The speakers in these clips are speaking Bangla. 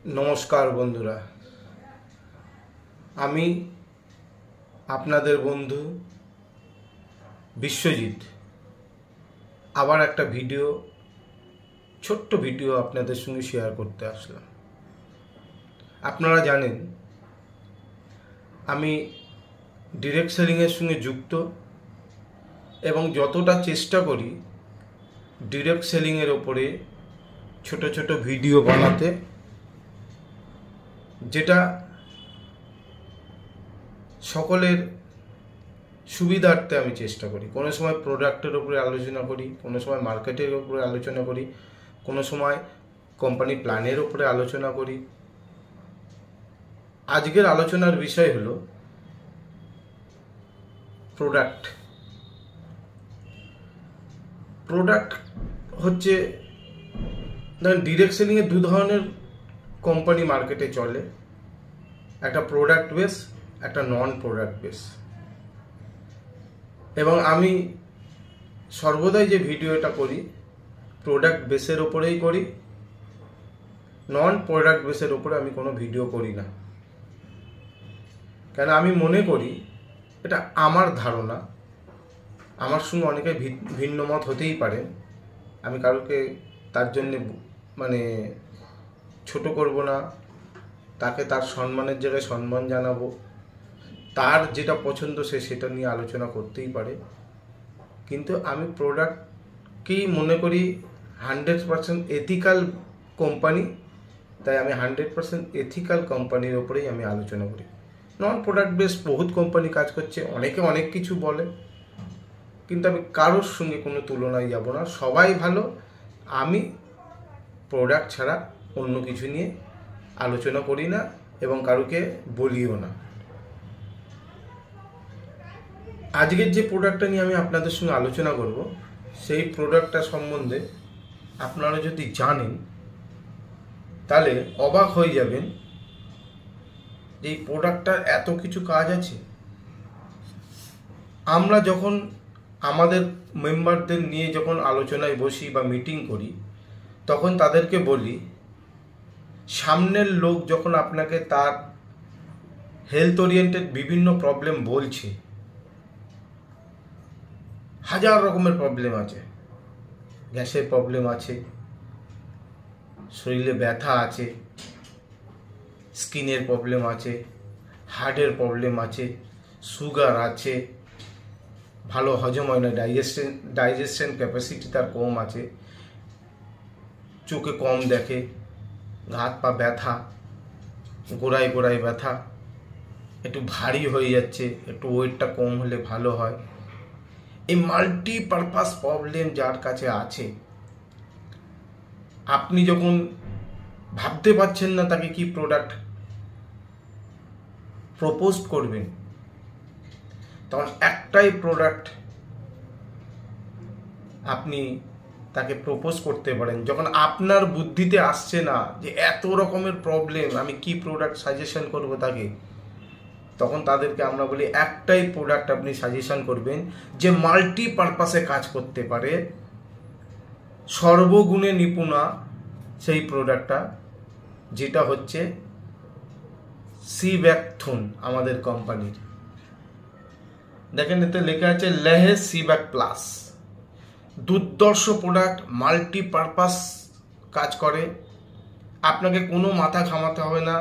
নমস্কার বন্ধুরা, আমি আপনাদের বন্ধু বিশ্বজিৎ আবার একটা ছোট্ট ভিডিও আপনাদের সঙ্গে শেয়ার করতে আসলাম। আপনারা জানেন আমি ডিরেক্ট সেলিংয়ের সঙ্গে যুক্ত এবং যতটা চেষ্টা করি ডিরেক্ট সেলিংয়ের ওপরে ছোট ছোট ভিডিও বানাতে, যেটা সকলের সুবিধার্থে আমি চেষ্টা করি। কোনো সময় প্রোডাক্টের উপরে আলোচনা করি, কোনো সময় মার্কেটের উপরে আলোচনা করি, কোনো সময় কোম্পানি প্ল্যানের উপরে আলোচনা করি। আজকের আলোচনার বিষয় হলো প্রোডাক্ট হচ্ছে, ধরেন ডিরেক্ট সেলিংয়ে দু ধরনের কোম্পানি মার্কেটে চলে, একটা প্রোডাক্ট বেস, একটা নন প্রোডাক্ট বেস। এবং আমি সর্বদাই যে ভিডিওটা করি প্রোডাক্ট বেসের ওপরেই করি, নন প্রোডাক্ট বেসের ওপরে আমি কোনো ভিডিও করি না। কেন আমি মনে করি, এটা আমার ধারণা, আমার সঙ্গে অনেকে ভিন্ন মত হতেই পারে, আমি কারোকে তার জন্যে ছোট করব না, তাকে তার সম্মানের জায়গায় সম্মান জানাবো, তার যেটা পছন্দ সে সেটা নিয়ে আলোচনা করতেই পারে। কিন্তু আমি প্রোডাক্টকেই মনে করি 100% এথিক্যাল কোম্পানি, তাই আমি 100% এথিক্যাল কোম্পানির ওপরেই আমি আলোচনা করি। নন প্রোডাক্ট বেস বহুত কোম্পানি কাজ করছে, অনেকে অনেক কিছু বলে, কিন্তু আমি কারোর সঙ্গে কোনো তুলনায় যাব না, সবাই ভালো। আমি প্রোডাক্ট ছাড়া অন্য কিছু নিয়ে আলোচনা করি না এবং কারোকে বলিও না। আজকের যে প্রোডাক্টটা নিয়ে আমি আপনাদের সঙ্গে আলোচনা করব, সেই প্রোডাক্টটা সম্বন্ধে আপনারা যদি জানেন তাহলে অবাক হয়ে যাবেন যে এই প্রোডাক্টটার এত কিছু কাজ আছে। আমরা যখন আমাদের মেম্বারদের নিয়ে যখন আলোচনায় বসি বা মিটিং করি, তখন তাদেরকে বলি, সামনের লোক যখন আপনাকে তার হেলথ ওরিয়েন্টেড বিভিন্ন প্রবলেম বলছে, হাজার রকমের প্রবলেম আছে, গ্যাসের প্রবলেম আছে, শরীরে ব্যথা আছে, স্কিনের প্রবলেম আছে, হার্টের প্রবলেম আছে, সুগার আছে, ভালো হজম হয় না, ডাইজেশন ক্যাপাসিটি তার কম আছে, চোখে কম দেখে, হাত পা ব্যথা, গোড়ায় গোড়ায় ব্যথা, একটু ভারী হয়ে যাচ্ছে, একটু ওয়েটটা কম হলে ভালো হয়। এই মাল্টিপারপাস প্রবলেম যার কাছে আছে, আপনি যখন ভাবতে পারছেন না তাকে কি প্রোডাক্ট প্রপোজ করবেন, তখন একটাই প্রোডাক্ট আপনি তাকে প্রপোজ করতে পারেন। যখন আপনার বুদ্ধিতে আসছে না যে এত রকমের প্রবলেম, আমি কি প্রোডাক্ট সাজেশন করব তাকে, তখন তাদেরকে আমরা বলি একটাই প্রোডাক্ট আপনি সাজেশন করবেন যে মাল্টিপারপাসে কাজ করতে পারে, সর্বগুণে নিপুণা সেই প্রোডাক্টটা, যেটা হচ্ছে সিব্যাকথন আমাদের কোম্পানির। দেখেন এতে লেখা আছে লেহে সিব্যাক প্লাস। দুর্দর্শ প্রোডাক্ট, মাল্টিপারপাস কাজ করে, আপনাকে কোনো মাথা ঘামাতে হবে না,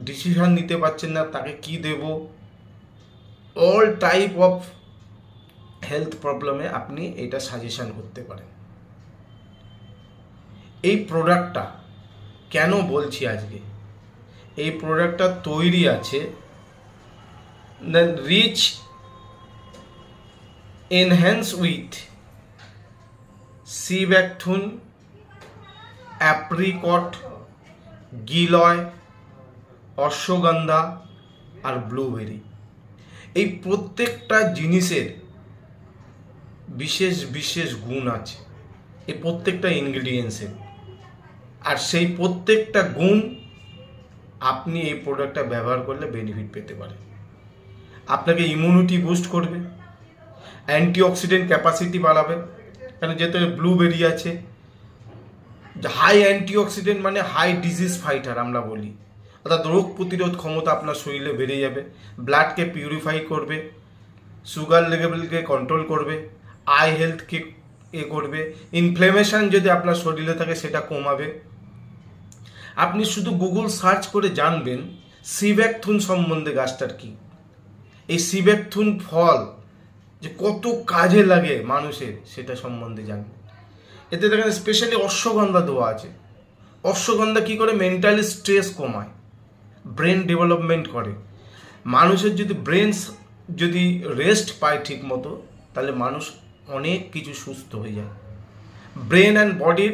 ডিসিশন নিতে পারছেন না তাকে কি দেব, অল টাইপ অফ হেলথ প্রবলেমে আপনি এটা সাজেশন করতে পারেন। এই প্রোডাক্টটা কেন বলছি আজকে, এই প্রোডাক্টটা তৈরি আছে rich enhance with sea buckthorn, apricot, giloy, ashwagandha আর ব্লুবেরি। এই প্রত্যেকটা জিনিসের বিশেষ বিশেষ গুণ আছে, এই প্রত্যেকটা ইনগ্রিডিয়েন্টসের, আর সেই প্রত্যেকটা গুণ আপনি এই প্রোডাক্টটা ব্যবহার করলে বেনিফিট পেতে পারেন। আপনাকে ইমিউনিটি বুস্ট করবে, অ্যান্টিঅক্সিডেন্ট ক্যাপাসিটি বাড়াবে, কারণ যেহেতু ব্লুবেরি আছে, হাই অ্যান্টিঅক্সিডেন্ট মানে হাই ডিজিজ ফাইটার আমরা বলি, অর্থাৎ রোগ প্রতিরোধ ক্ষমতা আপনার শরীরে বেড়ে যাবে, ব্লাডকে পিউরিফাই করবে, সুগার লেভেলকে কন্ট্রোল করবে, আই হেলথকে করবে, ইনফ্লেমেশন যদি আপনার শরীরে থাকে সেটা কমাবে। আপনি শুধু গুগল সার্চ করে জানবেন সিব্যাকথুন সম্বন্ধে গাছটার কি, এই সিব্যাকথুন ফল যে কত কাজে লাগে মানুষের সেটা সম্বন্ধে জানবেন। এতে দেখেন স্পেশালি অশ্বগন্ধা দেওয়া আছে। অশ্বগন্ধা কি করে? মেন্টালি স্ট্রেস কমায়, ব্রেন ডেভেলপমেন্ট করে। মানুষের যদি ব্রেন যদি রেস্ট পায় ঠিক মতো, তাহলে মানুষ অনেক কিছু সুস্থ হয়ে যায়। ব্রেন অ্যান্ড বডির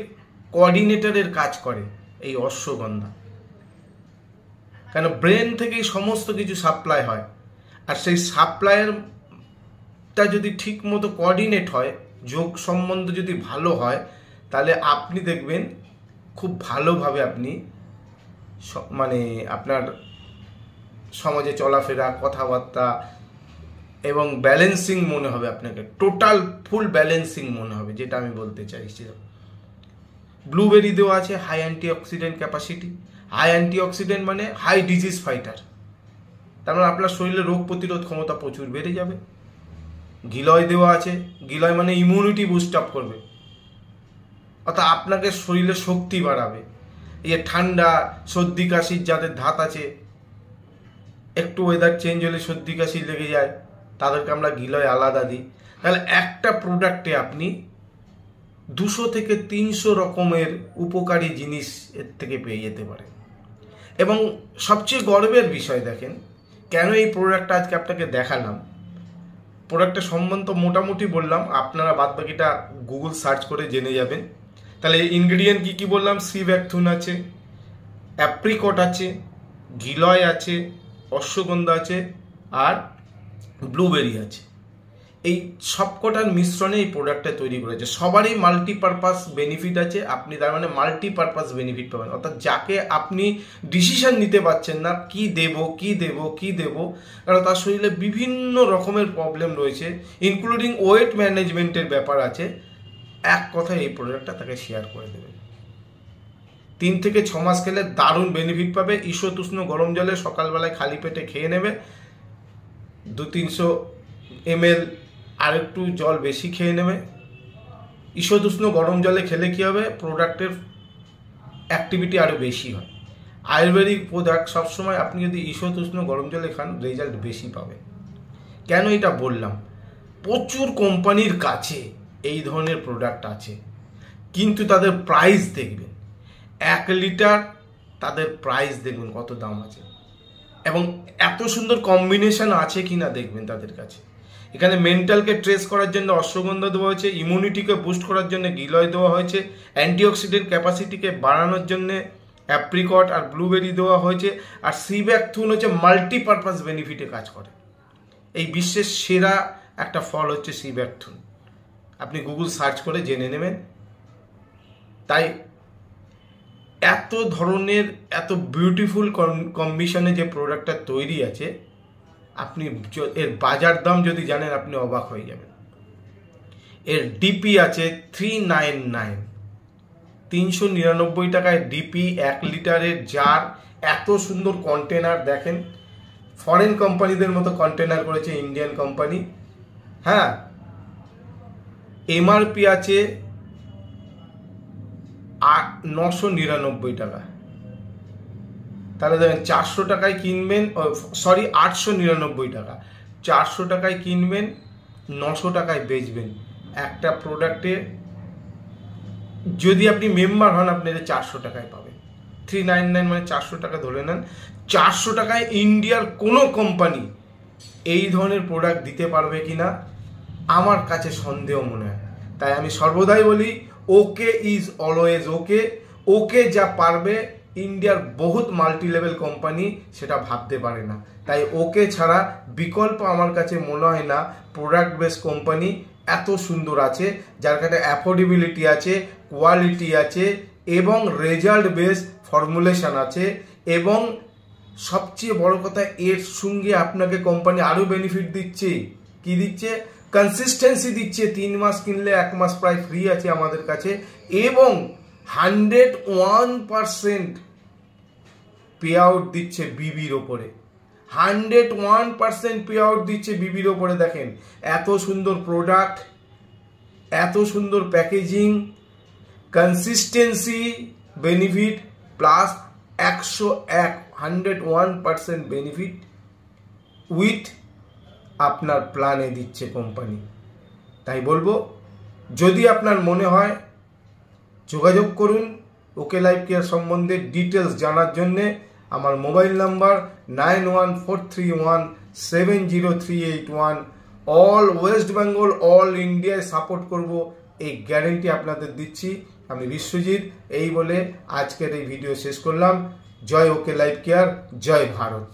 কোঅর্ডিনেটরের কাজ করে এই অশ্বগন্ধা, কেন ব্রেন থেকেই সমস্ত কিছু সাপ্লাই হয়। আর সেই সাপ্লাইয়েরটা যদি ঠিক মতো কোঅর্ডিনেট হয়, যোগ সম্বন্ধ যদি ভালো হয়, তাহলে আপনি দেখবেন খুব ভালোভাবে আপনি মানে আপনার সমাজে চলাফেরা, কথাবার্তা এবং ব্যালেন্সিং মনে হবে আপনাকে, টোটাল ফুল ব্যালেন্সিং মনে হবে, যেটা আমি বলতে চাইছি। ব্লুবেরি দেওয়া আছে high antioxidant capacity. High antioxidant মানে হাই ডিজিজ ফাইটার, তার মানে আপনার শরীরে রোগ প্রতিরোধ ক্ষমতা প্রচুর বেড়ে যাবে। গিলয় দেওয়া আছে, গিলয় মানে ইমিউনিটি বুস্ট আপ করবে, অর্থাৎ আপনাকে শরীরে শক্তি বাড়াবে। এই যে ঠান্ডা সর্দি কাশির যাদের ধাত আছে, একটু ওয়েদার চেঞ্জ হলে সর্দি কাশি লেগে যায়, তাদেরকে আমরা গিলয় আলাদা দিই। তাহলে একটা প্রোডাক্টে আপনি 200 থেকে 300 রকমের উপকারী জিনিস এর থেকে পেয়ে যেতে পারেন। এবং সবচেয়ে গর্বের বিষয় দেখেন, কেন এই প্রোডাক্টটা আজকে আপনাকে দেখালাম। প্রোডাক্টের সম্বন্ধ মোটামুটি বললাম, আপনারা বাদবাকিটা গুগল সার্চ করে জেনে যাবেন। তাহলে ইনগ্রিডিয়েন্ট কি কি বললাম? সিব্যাকথুন আছে, অ্যাপ্রিকট আছে, গিলয় আছে, অশ্বগন্ধা আছে, আর ব্লুবেরি আছে। এই সবকটার মিশ্রণে এই প্রোডাক্টটা তৈরি করেছে। সবারই মাল্টিপারপাস বেনিফিট আছে, আপনি তার মানে মাল্টিপারপাস বেনিফিট পাবেন। অর্থাৎ যাকে আপনি ডিসিশন নিতে পারছেন না কি দেব কি দেব কি দেব, কারণ তার শরীরে বিভিন্ন রকমের প্রবলেম রয়েছে, ইনক্লুডিং ওয়েট ম্যানেজমেন্টের ব্যাপার আছে, এক কথায় এই প্রোডাক্টটা তাকে শেয়ার করে দেবেন। 3 থেকে 6 মাস খেলে দারুণ বেনিফিট পাবে। ঈষৎ-উষ্ণ গরম জলে সকালবেলায় খালি পেটে খেয়ে নেবে, 200-300 ml আর একটু জল বেশি খেয়ে নেবে। ঈষৎ-উষ্ণ গরম জলে খেলে কী হবে? প্রোডাক্টের অ্যাক্টিভিটি আরও বেশি হয়। আয়ুর্বেদিক প্রোডাক্ট সবসময় আপনি যদি ঈষৎ-উষ্ণ গরম জলে খান, রেজাল্ট বেশি পাবেন। কেন এটা বললাম? প্রচুর কোম্পানির কাছে এই ধরনের প্রোডাক্ট আছে, কিন্তু তাদের প্রাইস দেখবেন, 1 লিটার তাদের প্রাইস দেখবেন কত দাম আছে, এবং এত সুন্দর কম্বিনেশন আছে কিনা দেখবেন তাদের কাছে। এখানে মেন্টালকে ট্রেস করার জন্য অশ্বগন্ধা দেওয়া হয়েছে, ইমিউনিটিকে বুস্ট করার জন্য গিলয় দেওয়া হয়েছে, অ্যান্টিঅক্সিডেন্ট ক্যাপাসিটিকে বাড়ানোর জন্য অ্যাপ্রিকট আর ব্লুবেরি দেওয়া হয়েছে, আর সিব্যাকথুন হচ্ছে মাল্টিপারপাস বেনিফিটে কাজ করে। এই বিশ্বের সেরা একটা ফল হচ্ছে সিব্যাকথুন, আপনি গুগল সার্চ করে জেনে নেবেন। তাই এত ধরনের এত বিউটিফুল কম্বিনেশনে যে প্রোডাক্টটা তৈরি আছে, আপনি এর বাজার দাম যদি জানেন আপনি অবাক হয়ে যাবেন। এর ডিপি আছে 399, 399 টাকায় ডিপি, 1 লিটারের জার, এত সুন্দর কন্টেনার দেখেন, ফরেন কোম্পানিদের মতো কন্টেনার করেছে ইন্ডিয়ান কোম্পানি। হ্যাঁ, এমআরপি আছে 999 টাকা। তাহলে দেখেন 400 টাকায় কিনবেন, 899 টাকা, 400 টাকায় কিনবেন, 900 টাকায় বেচবেন। একটা প্রোডাক্টে যদি আপনি মেম্বার হন, আপনি 400 টাকায় পাবেন। 399 মানে 400 টাকা ধরে নেন। 400 টাকায় ইন্ডিয়ার কোনো কোম্পানি এই ধরনের প্রোডাক্ট দিতে পারবে কিনা আমার কাছে সন্দেহ মনে হয়। তাই আমি সর্বদাই বলি, ওকে ইজ অলওয়েজ ওকে। ওকে যা পারবে, ইন্ডিয়ার বহুত মাল্টি লেভেল কোম্পানি সেটা ভাবতে পারে না। তাই ওকে ছাড়া বিকল্প আমার কাছে মনে হয় না। প্রোডাক্ট বেস কোম্পানি এত সুন্দর আছে, যার কাছে অ্যাফোর্ডেবিলিটি আছে, কোয়ালিটি আছে, এবং রেজাল্ট বেস ফর্মুলেশন আছে, এবং সবচেয়ে বড় কথা এর সঙ্গে আপনাকে কোম্পানি আরও বেনিফিট দিচ্ছে। কি দিচ্ছে? কনসিস্টেন্সি দিচ্ছে। 3 মাস কিনলে 1 মাস প্রায় ফ্রি আছে আমাদের কাছে, এবং 101% পে আউট দিচ্ছে বিবির ওপরে, 101% পে আউট দিচ্ছে বিবির ওপরে। দেখেন এত সুন্দর প্রোডাক্ট, এত সুন্দর packaging, consistency, benefit plus 101% benefit with আপনার প্ল্যানে দিচ্ছে কোম্পানি। তাই বলবো, যদি আপনার মনে হয় যোগাযোগ করুন ওকে লাইফ কেয়ার সম্বন্ধে ডিটেলস জানার জন্যে। আমার mobile number 9143170381। All West Bengal, all ইন্ডিয়ায় সাপোর্ট করব, এই গ্যারেন্টি আপনাদের দিচ্ছি। আমি বিশ্বজিৎ, এই বলে আজকের এই ভিডিও শেষ করলাম। জয় ওকে লাইফ কেয়ার, জয় ভারত।